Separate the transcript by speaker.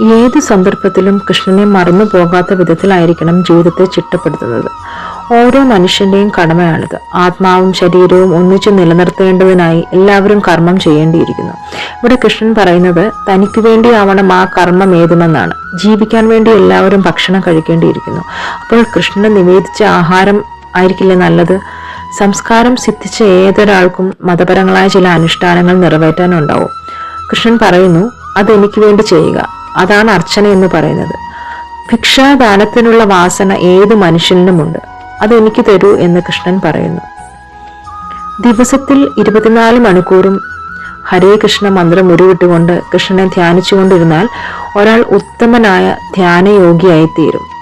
Speaker 1: ഏതു സന്ദർഭത്തിലും കൃഷ്ണനെ മറന്നു പോകാത്ത വിധത്തിലായിരിക്കണം ജീവിതത്തെ ചിട്ടപ്പെടുത്തുന്നത്. ഓരോ മനുഷ്യന്റെയും കടമയാണിത്. ആത്മാവും ശരീരവും ഒന്നിച്ചു നിലനിർത്തേണ്ടതിനായി എല്ലാവരും കർമ്മം ചെയ്യേണ്ടിയിരിക്കുന്നു. ഇവിടെ കൃഷ്ണൻ പറയുന്നത് തനിക്ക് വേണ്ടിയാവണം ആ കർമ്മം ഏതുമെന്നാണ്. ജീവിക്കാൻ വേണ്ടി എല്ലാവരും ഭക്ഷണം കഴിക്കേണ്ടിയിരിക്കുന്നു. അപ്പോൾ കൃഷ്ണന് നിവേദിച്ച ആഹാരം ആയിരിക്കില്ലേ നല്ലത്? സംസ്കാരം സിദ്ധിച്ച ഏതൊരാൾക്കും മതപരങ്ങളായ ചില അനുഷ്ഠാനങ്ങൾ നിറവേറ്റാനുണ്ടാവും. കൃഷ്ണൻ പറയുന്നു, അതെനിക്ക് വേണ്ടി ചെയ്യുക. അതാണ് അർച്ചന എന്ന് പറയുന്നത്. ഭിക്ഷാദാനത്തിനുള്ള വാസന ഏത് മനുഷ്യനുമുണ്ട്. അതെനിക്ക് തരൂ എന്ന് കൃഷ്ണൻ പറയുന്നു. ദിവസത്തിൽ 24 മണിക്കൂറും ഹരേ കൃഷ്ണ മന്ത്രം ഉരുവിട്ടുകൊണ്ട് കൃഷ്ണനെ ധ്യാനിച്ചുകൊണ്ടിരുന്നാൽ ഒരാൾ ഉത്തമനായ ധ്യാനയോഗിയായി തീരും.